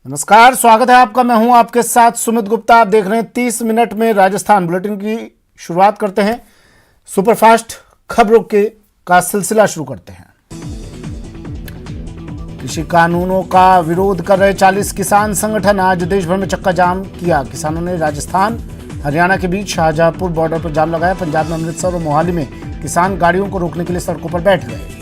नमस्कार, स्वागत है आपका। मैं हूं आपके साथ सुमित गुप्ता। आप देख रहे हैं 30 मिनट में राजस्थान। बुलेटिन की शुरुआत करते हैं। सुपरफास्ट खबरों का सिलसिला शुरू करते हैं। कृषि कानूनों का विरोध कर रहे 40 किसान संगठन आज देश भर में चक्का जाम किया। किसानों ने राजस्थान हरियाणा के बीच शाहजहांपुर बॉर्डर पर जाम लगाया। पंजाब में अमृतसर और मोहाली में किसान गाड़ियों को रोकने के लिए सड़कों पर बैठ गए।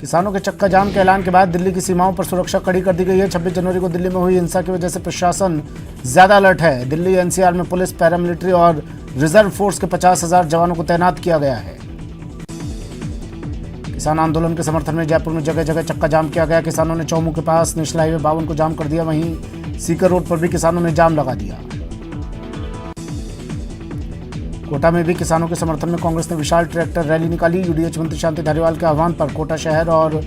किसानों के चक्का जाम के ऐलान के बाद दिल्ली की सीमाओं पर सुरक्षा कड़ी कर दी गई है। 26 जनवरी को दिल्ली में हुई हिंसा की वजह से प्रशासन ज्यादा अलर्ट है। दिल्ली एनसीआर में पुलिस, पैरामिलिट्री और रिजर्व फोर्स के 50,000 जवानों को तैनात किया गया है। किसान आंदोलन के समर्थन में जयपुर में जगह जगह चक्का जाम किया गया। किसानों ने चौमू के पास नेशनल हाईवे 52 को जाम कर दिया। वहीं सीकर रोड पर भी किसानों ने जाम लगा दिया। कोटा में भी किसानों के समर्थन में कांग्रेस ने विशाल ट्रैक्टर रैली निकाली। यूडीएच मंत्री शांति धारीवाल के आह्वान पर कोटा शहर और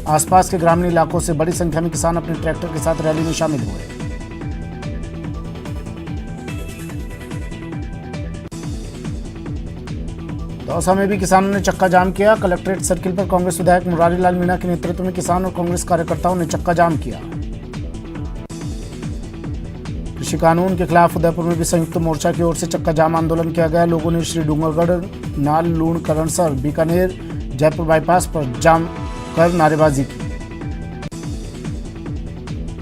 आसपास के ग्रामीण इलाकों से बड़ी संख्या में किसान अपने ट्रैक्टर के साथ रैली में शामिल हुए। दौसा में भी किसानों ने चक्का जाम किया। कलेक्ट्रेट सर्किल पर कांग्रेस विधायक मुरारी लाल मीणा के नेतृत्व में किसान और कांग्रेस कार्यकर्ताओं ने चक्का जाम किया। कृषि कानून के खिलाफ उदयपुर में भी संयुक्त मोर्चा की ओर से चक्का जाम आंदोलन किया गया। लोगों ने श्री डूंगरगढ़, नाल, लूण, करणसर, बीकानेर, जयपुर बाईपास पर जाम कर नारेबाजी की।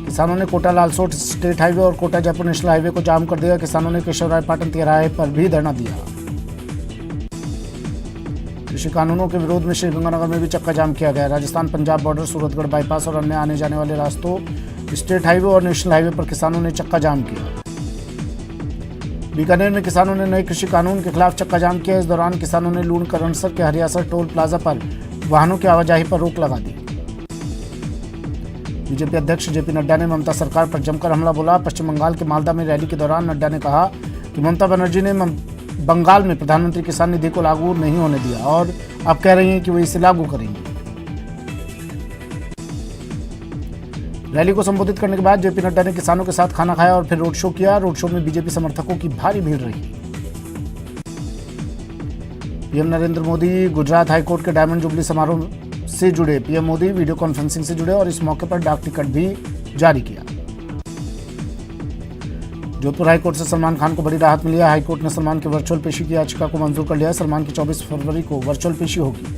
किसानों ने कोटा लालसोट स्टेट हाईवे और कोटा जयपुर नेशनल हाईवे को जाम कर दिया। किसानों ने केशवराय पाटन तिराहे पर भी धरना दिया। कृषि कानूनों के विरोध में श्रीगंगानगर में भी चक्का जाम किया गया। राजस्थान पंजाब बॉर्डर, सूरतगढ़ बाईपास और अन्य आने जाने वाले रास्तों, स्टेट हाईवे और नेशनल हाईवे पर किसानों ने चक्का जाम किया। बीकानेर में किसानों ने नए कृषि कानून के खिलाफ चक्का जाम किया। इस दौरान किसानों ने लूण करणसर के हरियासर टोल प्लाजा पर वाहनों की आवाजाही पर रोक लगा दी। बीजेपी अध्यक्ष जेपी नड्डा ने ममता सरकार पर जमकर हमला बोला। पश्चिम बंगाल के मालदा में रैली के दौरान नड्डा ने कहा कि ममता बनर्जी ने बंगाल में प्रधानमंत्री किसान निधि को लागू नहीं होने दिया और अब कह रही हैं कि वो इसे लागू करेंगे। रैली को संबोधित करने के बाद जेपी नड्डा ने किसानों के साथ खाना खाया और फिर रोड शो किया। रोड शो में बीजेपी समर्थकों की भारी भीड़ रही। पीएम नरेंद्र मोदी गुजरात हाईकोर्ट के डायमंड जुबली समारोह से जुड़े। पीएम मोदी वीडियो कॉन्फ्रेंसिंग से जुड़े और इस मौके पर डाक टिकट भी जारी किया। जोधपुर हाईकोर्ट से सलमान खान को बड़ी राहत मिली है। हाईकोर्ट ने सलमान की वर्चुअल पेशी की याचिका को मंजूर कर लिया है। सलमान की 24 फरवरी को वर्चुअल पेशी होगी।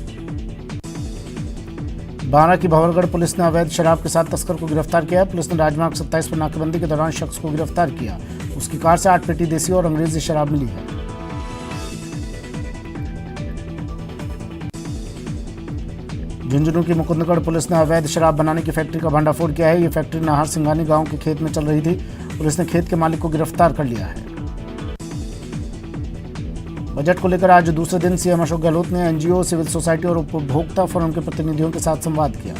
बारा की भंवरगढ़ पुलिस ने अवैध शराब के साथ तस्कर को गिरफ्तार किया। पुलिस ने राजमार्ग 27 पर नाकेबंदी के दौरान शख्स को गिरफ्तार किया। उसकी कार से 8 पेटी देसी और अंग्रेजी शराब मिली है। झुंझुनू की मुकुंदगढ़ पुलिस ने अवैध शराब बनाने की फैक्ट्री का भंडाफोड़ किया है। ये फैक्ट्री नाहर सिंघानी गांव के खेत में चल रही थी। पुलिस ने खेत के मालिक को गिरफ्तार कर लिया है। बजट को लेकर आज दूसरे दिन सीएम अशोक गहलोत ने एनजीओ, सिविल सोसाइटी और उपभोक्ता फोरम के प्रतिनिधियों के साथ संवाद किया।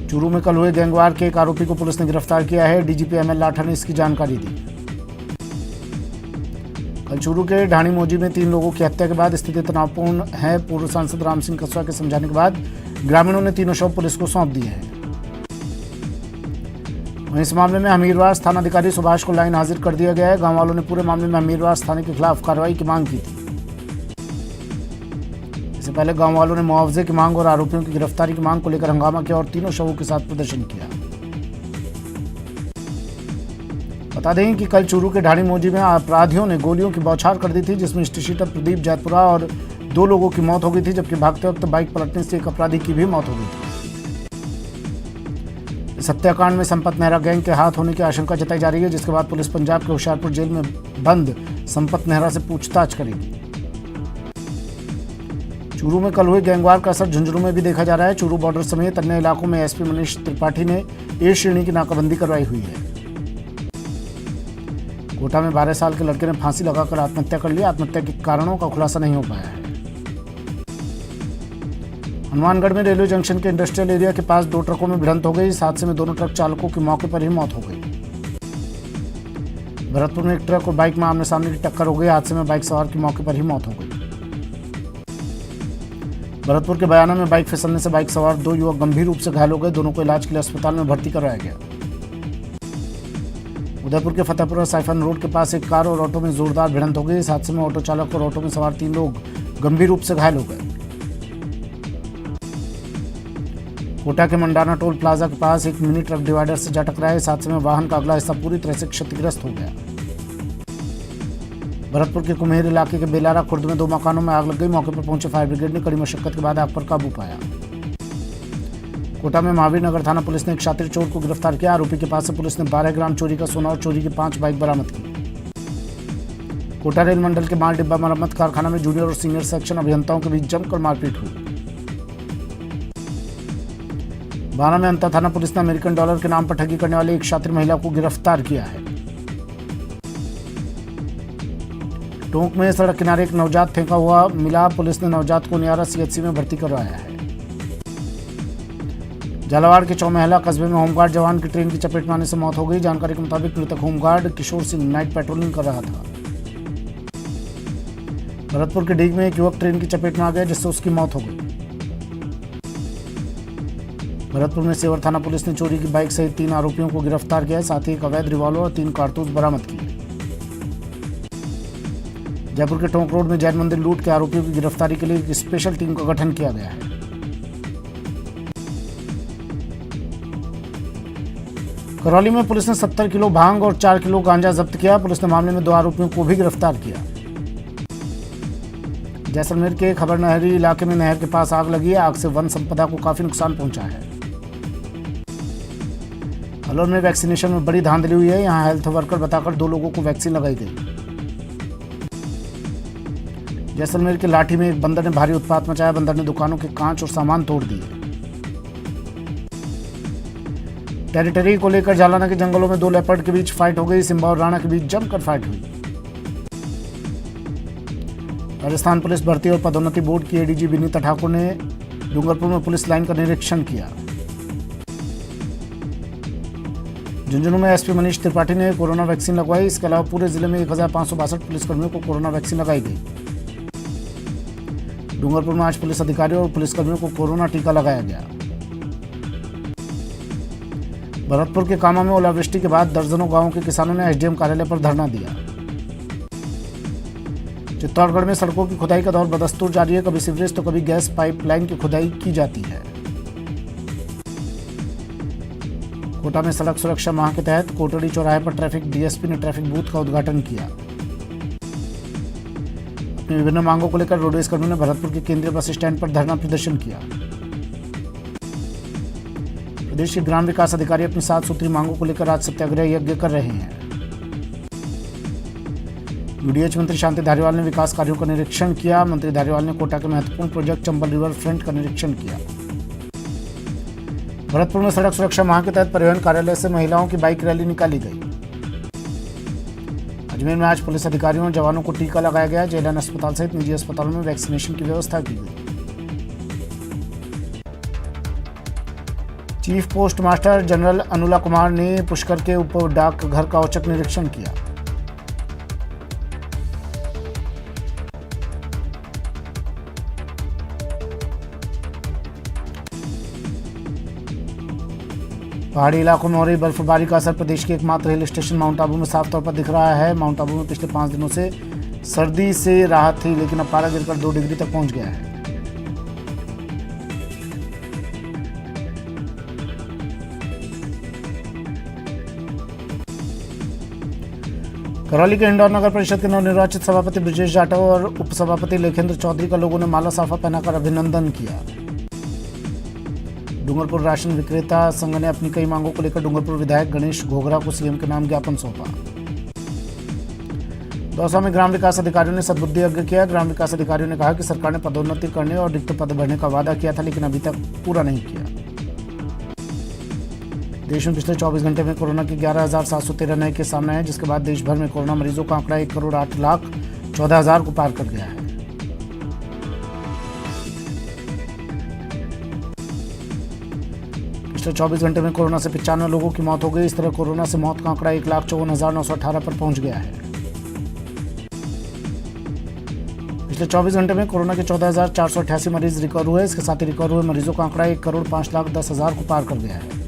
चूरू में कल हुए गैंगवार के एक आरोपी को पुलिस ने गिरफ्तार किया है। डीजीपी एमएल लाठा ने इसकी जानकारी दी। कल चूरू के ढाणी मोजी में 3 लोगों की हत्या के बाद स्थिति तनावपूर्ण है। पूर्व सांसद राम सिंह कसवा के समझाने के बाद ग्रामीणों ने तीनों शव पुलिस को सौंप दिए हैं। वहीं इस मामले में हमीरवास थानाधिकारी सुभाष को लाइन हाजिर कर दिया गया है। गांव वालों ने पूरे मामले में हमीरवास थाने के खिलाफ कार्रवाई की मांग की थी। इससे पहले गांव वालों ने मुआवजे की मांग और आरोपियों की गिरफ्तारी की मांग को लेकर हंगामा किया और तीनों शवों के साथ प्रदर्शन किया। बता दें कि कल चूरू के ढाणी मोजी में अपराधियों ने गोलियों की बौछार कर दी थी, जिसमें स्टेशन प्रदीप जैतपुरा और 2 लोगों की मौत हो गई थी, जबकि भागते वक्त बाइक पलटने से एक अपराधी की भी मौत हो गई थी। इस हत्याकांड में संपत नेहरा गैंग के हाथ होने की आशंका जताई जा रही है, जिसके बाद पुलिस पंजाब के होशियारपुर जेल में बंद संपत नेहरा से पूछताछ करेगी। चूरू में कल हुए गैंगवार का असर झुंझुनू में भी देखा जा रहा है। चूरू बॉर्डर समेत अन्य इलाकों में एसपी मनीष त्रिपाठी ने ए श्रेणी की नाकाबंदी करवाई हुई है। कोटा में 12 साल के लड़के ने फांसी लगाकर आत्महत्या कर ली। आत्महत्या के कारणों का खुलासा नहीं हो पाया है। हनुमानगढ़ में रेलवे जंक्शन के इंडस्ट्रियल एरिया के पास 2 ट्रकों में भिड़ंत हो गई। इस हादसे में दोनों ट्रक चालकों की मौके पर ही मौत हो गई। भरतपुर में एक ट्रक और बाइक में आमने सामने की टक्कर हो गई। हादसे में बाइक सवार की मौके पर ही मौत हो गई। भरतपुर के बयाना में बाइक फिसलने से बाइक सवार 2 युवक गंभीर रूप से घायल हो गए। दोनों को इलाज के लिए अस्पताल में भर्ती करवाया गया। उदयपुर के फतेहपुरा साइफन रोड के पास एक कार और ऑटो में जोरदार भिड़ंत हो गई। इस हादसे में ऑटो चालक और ऑटो में सवार 3 लोग गंभीर रूप से घायल हो गए। कोटा के मंडाना टोल प्लाजा के पास एक मिनी ट्रक डिवाइडर से जा टकराया। इस हादसे में वाहन का अगला हिस्सा पूरी तरह से क्षतिग्रस्त हो गया। भरतपुर के कुम्हेर इलाके के बेलारा खुर्द में 2 मकानों में आग लग गई। मौके पर पहुंचे फायर ब्रिगेड ने कड़ी मशक्कत के बाद आग पर काबू पाया। कोटा में महावीर नगर थाना पुलिस ने एक शातिर चोर को गिरफ्तार किया। आरोपी के पास से पुलिस ने 12 ग्राम चोरी का सोना और चोरी की 5 बाइक बरामद की। कोटा रेल मंडल के माल डिब्बा मरम्मत कारखाना में जूनियर और सीनियर सेक्शन अभियंताओं के बीच जमकर मारपीट हुई। बारा में अंता थाना पुलिस ने अमेरिकन डॉलर के नाम पर ठगी करने वाली एक शातिर महिला को गिरफ्तार किया है। टोंक में सड़क किनारे एक नवजात फेंका हुआ मिला। पुलिस ने नवजात को नियारा सीएचसी में भर्ती करवाया है। झालावाड़ के चौमहला कस्बे में होमगार्ड जवान की ट्रेन की चपेट में आने से मौत हो गई। जानकारी के मुताबिक मृतक home guard Kishore Singh night patrolling कर रहा था। भरतपुर के डीग में एक युवक ट्रेन की चपेट में आ गया जिससे उसकी मौत हो गई। भरतपुर में सेवर थाना पुलिस ने चोरी की बाइक सहित 3 आरोपियों को गिरफ्तार किया है। साथ ही एक अवैध रिवॉल्वर और 3 कारतूस बरामद किए। जयपुर के टोंक रोड में जैन मंदिर लूट के आरोपियों की गिरफ्तारी के लिए एक स्पेशल टीम का गठन किया गया है। करौली में पुलिस ने 70 किलो भांग और 4 किलो गांजा जब्त किया। पुलिस ने मामले में 2 आरोपियों को भी गिरफ्तार किया। जैसलमेर के खबर नहरी इलाके में नहर के पास आग लगी है। आग से वन संपदा को काफी नुकसान पहुंचा है। अलवर में वैक्सीनेशन में बड़ी धांधली हुई है। यहां हेल्थ वर्कर बताकर 2 लोगों को वैक्सीन लगाई गई। जैसलमेर के लाठी में एक बंदर ने भारी उत्पात मचाया। बंदर ने दुकानों के कांच और सामान तोड़ दिए। टेरिटरी को लेकर जालाना के जंगलों में 2 लेपर्ड के बीच फाइट हो गई। सिम्बा और राणा के बीच जमकर फाइट हुई। राजस्थान पुलिस भर्ती और पदोन्नति बोर्ड की एडीजी विनीता ठाकुर ने डूंगरपुर में पुलिस लाइन का निरीक्षण किया। झुंझुनू में एसपी मनीष त्रिपाठी ने कोरोना वैक्सीन लगवाई। इसके अलावा पूरे जिले में 1562 पुलिसकर्मियों को कोरोना वैक्सीन लगाई गई। डूंगरपुर में आज पुलिस अधिकारियों और पुलिसकर्मियों को कोरोना टीका लगाया गया। भरतपुर के कामा में ओलावृष्टि के बाद दर्जनों गांवों के किसानों ने एसडीएम कार्यालय पर धरना दिया। चित्तौड़गढ़ में सड़कों की खुदाई का दौर बदस्तूर जारी है। कभी सीवरेज तो कभी गैस पाइपलाइन की खुदाई की जाती है। कोटा में सड़क सुरक्षा माह के तहत कोटड़ी चौराहे पर ट्रैफिक डीएसपी ने ट्रैफिक बूथ का उद्घाटन किया। अपनी विभिन्न मांगों को लेकर रोडवेज कर्मियों ने भरतपुर के केंद्रीय बस स्टैंड पर धरना प्रदर्शन किया। प्रदेश के ग्राम विकास अधिकारी अपनी 7 सूत्री मांगों को लेकर आज सत्याग्रह यज्ञ कर रहे हैं। यूडीएच मंत्री शांति धारीवाल ने विकास कार्यों का निरीक्षण किया। मंत्री धारीवाल ने कोटा के महत्वपूर्ण प्रोजेक्ट चंबल रिवर फ्रंट का निरीक्षण किया। भरतपुर में सड़क सुरक्षा माह के तहत परिवहन कार्यालय से महिलाओं की बाइक रैली निकाली गई। अजमेर में आज पुलिस अधिकारियों और जवानों को टीका लगाया गया। जेएलएन अस्पताल सहित निजी अस्पतालों में वैक्सीनेशन की व्यवस्था की गई। Chief post master general Anula Kumar ने पुष्कर के उप डाकघर का औचक निरीक्षण किया। पहाड़ी इलाकों में हो रही बर्फबारी का असर प्रदेश के एकमात्र हिल स्टेशन माउंट आबू में साफ तौर पर दिख रहा है। माउंट आबू में पिछले 5 दिनों से सर्दी से राहत थी, लेकिन अब पारा गिरकर 2 डिग्री तक पहुंच गया है। करौली के इंदौर नगर परिषद के नवनिर्वाचित सभापति ब्रजेश जाटव और उपसभापति लेखेंद्र चौधरी का लोगों ने माला साफा पहनाकर अभिनंदन किया। डूंगरपुर राशन विक्रेता संघ ने अपनी कई मांगों को लेकर डूंगरपुर विधायक गणेश घोगरा को सीएम के नाम ज्ञापन सौंपा। दौसा में ग्राम विकास अधिकारियों ने सद्बुद्धि यज्ञ किया। ग्राम विकास अधिकारियों ने कहा कि सरकार ने पदोन्नति करने और रिक्त पद भरने का वादा किया था, लेकिन अभी तक पूरा नहीं किया। देश में पिछले 24 घंटे में कोरोना के 11,713 नए केस सामने आए, जिसके बाद देश भर में कोरोना मरीजों का आंकड़ा 1,08,14,000 को पार कर गया है। पिछले 24 घंटे में कोरोना से 95 लोगों की मौत हो गई। इस तरह कोरोना से मौत का आंकड़ा 1,54,918 पर पहुंच गया है। पिछले 24 घंटे में कोरोना के 14,488 मरीज रिकवर हुए। इसके साथ ही रिकवर हुए मरीजों का आंकड़ा 1,05,10,000 को पार कर गया है।